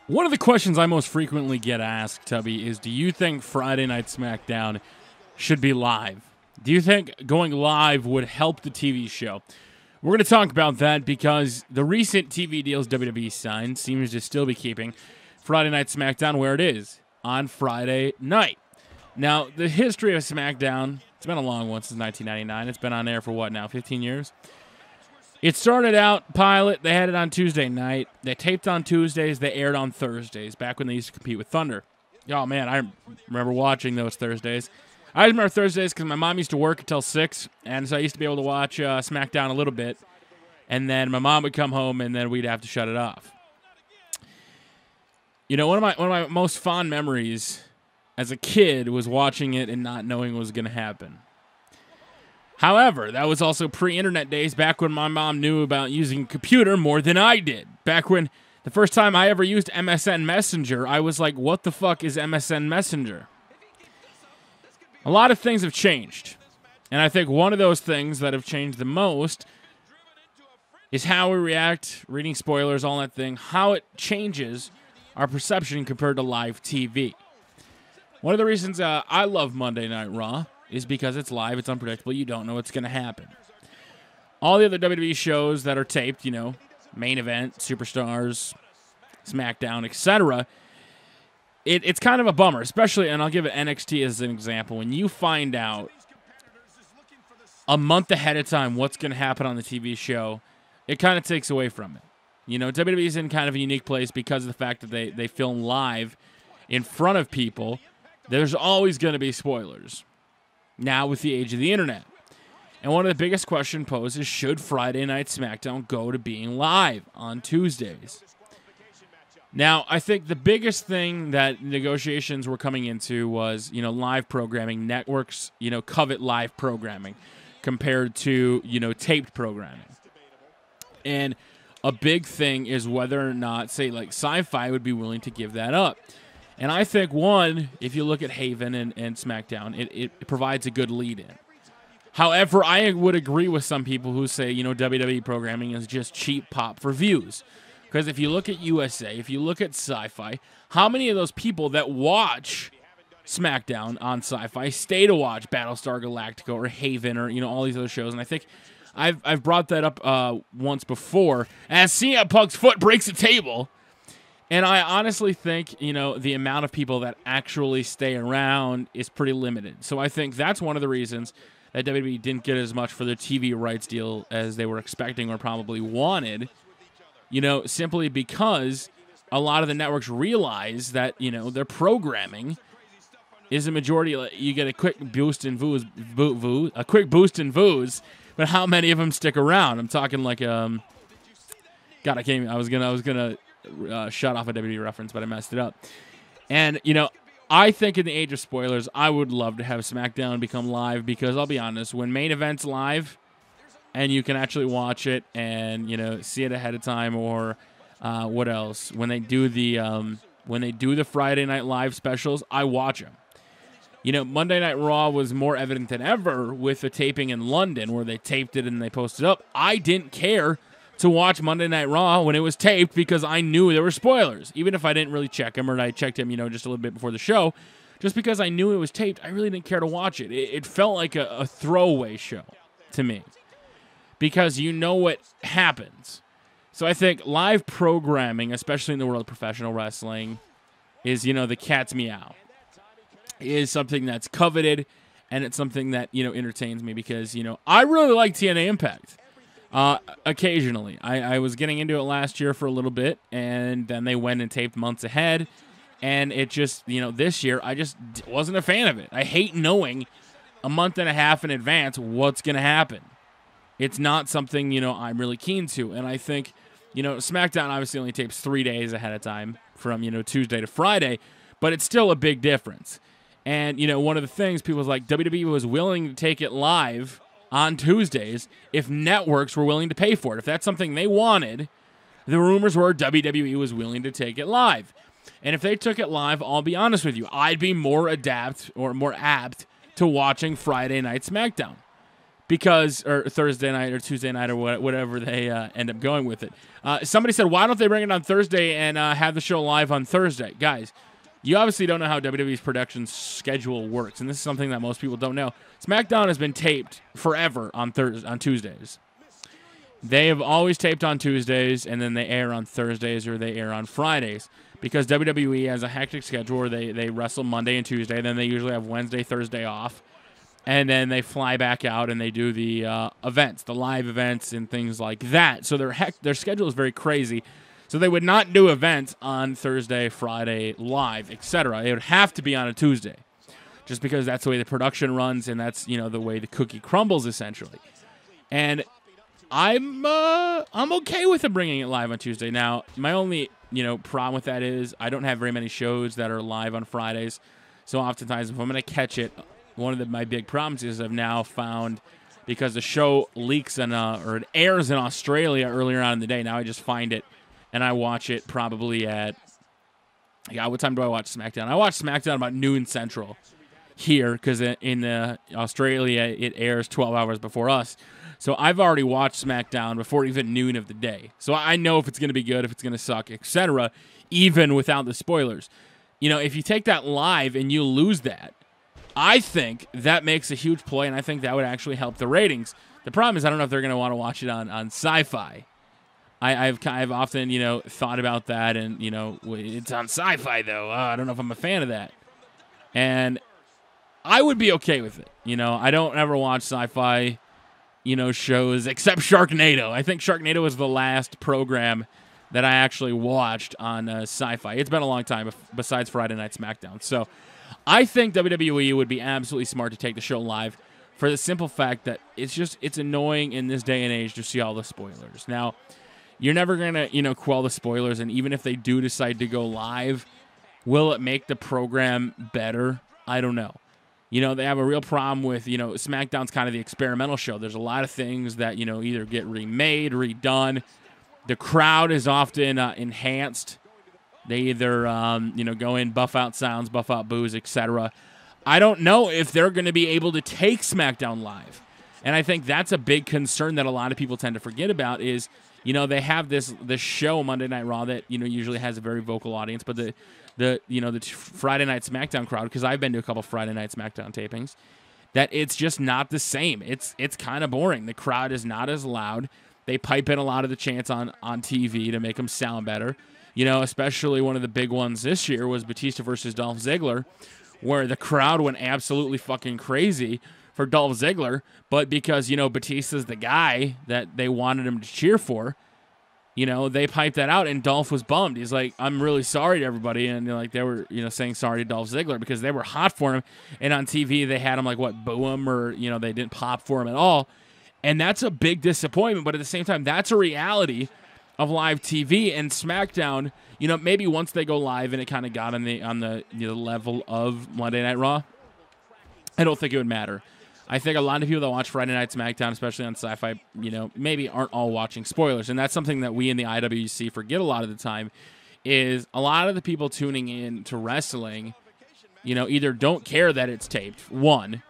One of the questions I most frequently get asked, Tubby, is do you think Friday Night SmackDown should be live? Do you think going live would help the TV show? We're going to talk about that because the recent TV deals WWE signed seems to still be keeping Friday Night SmackDown where it is, on Friday night. Now, the history of SmackDown, it's been a long one since 1999. It's been on air for what now, 15 years? It started out pilot. They had it on Tuesday night. They taped on Tuesdays. They aired on Thursdays, back when they used to compete with Thunder. Oh, man, I remember watching those Thursdays. I remember Thursdays because my mom used to work until 6, and so I used to be able to watch SmackDown a little bit, and then my mom would come home, and then we'd have to shut it off. You know, one of my most fond memories as a kid was watching it and not knowing what was going to happen. However, that was also pre-internet days, back when my mom knew about using a computer more than I did. Back when the first time I ever used MSN Messenger, I was like, what the fuck is MSN Messenger? A lot of things have changed. And I think one of those things that have changed the most is how we react, reading spoilers, all that thing, how it changes our perception compared to live TV. One of the reasons I love Monday Night Raw is because it's live, it's unpredictable, you don't know what's going to happen. All the other WWE shows that are taped, you know, Main Event, Superstars, SmackDown, etc., it's kind of a bummer, especially, and I'll give it NXT as an example, when you find out a month ahead of time what's going to happen on the TV show, it kind of takes away from it. You know, WWE's in kind of a unique place because of the fact that they film live in front of people. There's always going to be spoilers. Now with the age of the internet. And one of the biggest questions posed is, should Friday Night SmackDown go to being live on Tuesdays? Now, I think the biggest thing that negotiations were coming into was, you know, live programming. Networks, you know, covet live programming compared to, you know, taped programming. And a big thing is whether or not, say, like Sci-Fi would be willing to give that up. And I think, one, if you look at Haven and SmackDown, it provides a good lead-in. However, I would agree with some people who say, you know, WWE programming is just cheap pop for views. Because if you look at USA, if you look at Sci-Fi, how many of those people that watch SmackDown on Sci-Fi stay to watch Battlestar Galactica or Haven or, you know, all these other shows? And I think I've brought that up once before. As CM Punk's foot breaks the table. And I honestly think, you know, the amount of people that actually stay around is pretty limited. So I think that's one of the reasons that WWE didn't get as much for their TV rights deal as they were expecting or probably wanted, you know, simply because a lot of the networks realize that, you know, their programming is a majority. You get a quick boost in views, but how many of them stick around? I'm talking like, God, I can't even, I was gonna shut off a WWE reference, but I messed it up. And, you know, I think in the age of spoilers, I would love to have SmackDown become live because I'll be honest, when Main Event's live and you can actually watch it and, you know, see it ahead of time, or what else? When they do the Friday Night Live specials, I watch them. You know, Monday Night Raw was more evident than ever with the taping in London where they taped it and they posted it up. I didn't care to watch Monday Night Raw when it was taped because I knew there were spoilers. Even if I didn't really check them, or I checked them, you know, just a little bit before the show, just because I knew it was taped, I really didn't care to watch it. It felt like a throwaway show to me because you know what happens. So I think live programming, especially in the world of professional wrestling, is, you know, the cat's meow. Is something that's coveted, and it's something that, you know, entertains me because, you know, I really like TNA Impact. Occasionally. I was getting into it last year for a little bit, and then they went and taped months ahead, and it just, you know, this year, I just wasn't a fan of it. I hate knowing a month and a half in advance what's going to happen. It's not something, you know, I'm really keen to, and I think, you know, SmackDown obviously only tapes 3 days ahead of time from, you know, Tuesday to Friday, but it's still a big difference. And, you know, one of the things people was like, WWE was willing to take it live on Tuesdays if networks were willing to pay for it. If that's something they wanted, the rumors were WWE was willing to take it live. And if they took it live, I'll be honest with you, I'd be more apt to watching Friday Night SmackDown because, or Thursday night or Tuesday night or whatever they end up going with it. Somebody said, why don't they bring it on Thursday and have the show live on Thursday? Guys, you obviously don't know how WWE's production schedule works, and this is something that most people don't know. SmackDown has been taped forever on Tuesdays. They have always taped on Tuesdays, and then they air on Thursdays or they air on Fridays, because WWE has a hectic schedule where they wrestle Monday and Tuesday, then they usually have Wednesday, Thursday off, and then they fly back out and they do the events, the live events and things like that. So their schedule is very crazy. So they would not do events on Thursday, Friday, live, etc. It would have to be on a Tuesday, just because that's the way the production runs, and that's the way the cookie crumbles essentially. And I'm okay with them bringing it live on Tuesday. Now, my only problem with that is I don't have very many shows that are live on Fridays. So oftentimes, if I'm going to catch it, one of my big problems is I've now found, because the show leaks or it airs in Australia earlier on in the day. Now I just find it. And I watch it probably at, what time do I watch SmackDown? I watch SmackDown about noon Central here, because in Australia it airs 12 hours before us. So I've already watched SmackDown before even noon of the day. So I know if it's going to be good, if it's going to suck, etc., even without the spoilers. If you take that live and you lose that, I think that makes a huge play, and I think that would actually help the ratings. The problem is I don't know if they're going to want to watch it on Sci-Fi. I've often, thought about that, and, it's on Sci-Fi, though. I don't know if I'm a fan of that. And I would be okay with it. I don't ever watch Sci-Fi, shows except Sharknado. I think Sharknado was the last program that I actually watched on Sci-Fi. It's been a long time, besides Friday Night SmackDown. So I think WWE would be absolutely smart to take the show live, for the simple fact that it's annoying in this day and age to see all the spoilers. Now, you're never going to, quell the spoilers, and even if they do decide to go live, will it make the program better? I don't know. They have a real problem with, SmackDown's kind of the experimental show. There's a lot of things that, either get remade, redone. The crowd is often enhanced. They either, go in, buff out sounds, buff out boos, etc. I don't know if they're going to be able to take SmackDown live. And I think that's a big concern that a lot of people tend to forget about is, they have this show, Monday Night Raw, that, usually has a very vocal audience, but the Friday Night SmackDown crowd, because I've been to a couple Friday Night SmackDown tapings, that it's just not the same. It's kind of boring. The crowd is not as loud. They pipe in a lot of the chants on TV to make them sound better. Especially one of the big ones this year was Batista versus Dolph Ziggler, where the crowd went absolutely fucking crazy for Dolph Ziggler, but because, Batista's the guy that they wanted him to cheer for, they piped that out, and Dolph was bummed. He's like, I'm really sorry to everybody, and they were, saying sorry to Dolph Ziggler because they were hot for him, and on TV they had him boo him, or, they didn't pop for him at all, and that's a big disappointment, but at the same time, that's a reality of live TV, and SmackDown, maybe once they go live and it kind of got on the level of Monday Night Raw, I don't think it would matter. I think a lot of people that watch Friday Night SmackDown, especially on Sci-Fi, maybe aren't all watching spoilers. And that's something that we in the IWC forget a lot of the time, is a lot of the people tuning in to wrestling, either don't care that it's taped, one,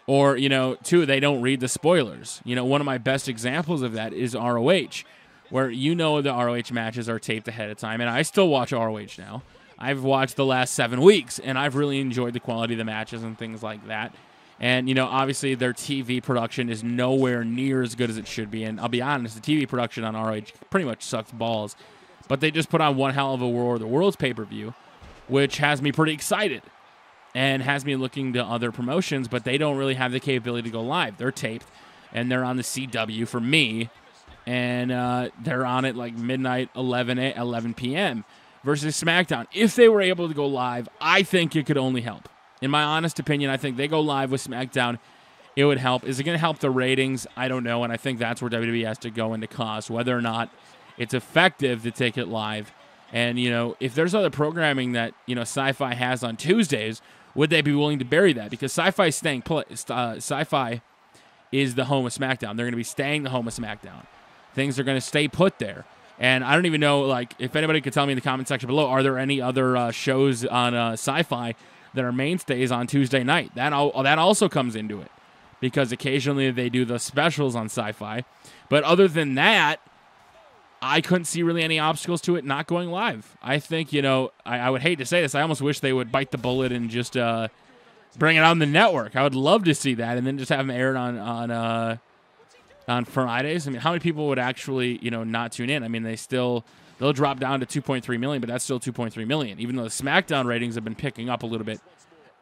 or, two, they don't read the spoilers. One of my best examples of that is ROH, where the ROH matches are taped ahead of time, and I still watch ROH now. I've watched the last 7 weeks, and I've really enjoyed the quality of the matches and things like that. And, obviously their TV production is nowhere near as good as it should be. And I'll be honest, the TV production on ROH pretty much sucks balls. But they just put on one hell of a War of the Worlds pay-per-view, which has me pretty excited and has me looking to other promotions, but they don't really have the capability to go live. They're taped, and they're on the CW for me, and they're on at midnight, 11 p.m. versus SmackDown. If they were able to go live, I think it could only help. In my honest opinion, I think they go live with SmackDown, it would help. Is it going to help the ratings? I don't know, and I think that's where WWE has to go into cost, whether or not it's effective to take it live. And, if there's other programming that, Sci-Fi has on Tuesdays, would they be willing to bury that? Because Sci-Fi Sci-Fi is the home of SmackDown. They're going to be staying the home of SmackDown. Things are going to stay put there. And I don't even know, if anybody could tell me in the comment section below, are there any other shows on Sci-Fi that are mainstays on Tuesday night? That also comes into it. because occasionally they do the specials on Sci-Fi. But other than that, I couldn't see really any obstacles to it not going live. I think, I would hate to say this. I almost wish they would bite the bullet and just bring it on the network. I would love to see that, and then just have them aired on Fridays. I mean, how many people would actually, not tune in? I mean, they'll drop down to 2.3 million, but that's still 2.3 million, even though the SmackDown ratings have been picking up a little bit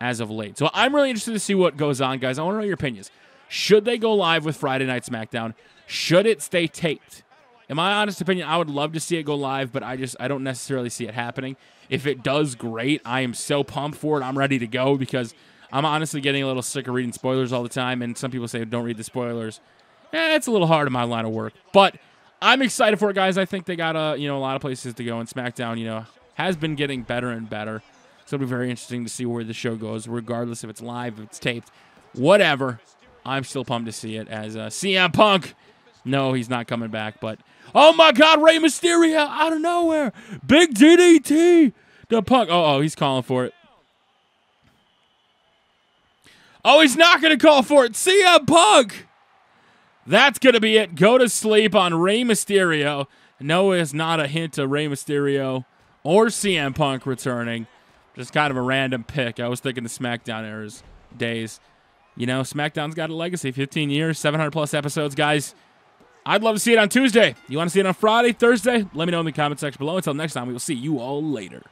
as of late. So I'm really interested to see what goes on, guys. I want to know your opinions. Should they go live with Friday Night SmackDown? Should it stay taped? In my honest opinion, I would love to see it go live, but I don't necessarily see it happening. If it does, great. I am so pumped for it. I'm ready to go because I'm honestly getting a little sick of reading spoilers all the time, and some people say don't read the spoilers. It's a little hard in my line of work, but I'm excited for it, guys. I think they got a lot of places to go, and SmackDown, has been getting better and better. So it'll be very interesting to see where the show goes, regardless if it's live, if it's taped, whatever. I'm still pumped to see it as CM Punk. No, he's not coming back, but oh my God, Rey Mysterio out of nowhere, big DDT. The Punk. Oh, he's calling for it. Oh, he's not going to call for it. CM Punk. That's going to be it. Go to sleep on Rey Mysterio. No, it's not a hint of Rey Mysterio or CM Punk returning. Just kind of a random pick. I was thinking the SmackDown days. SmackDown's got a legacy. 15 years, 700-plus episodes, guys. I'd love to see it on Tuesday. You want to see it on Friday, Thursday? Let me know in the comment section below. Until next time, we will see you all later.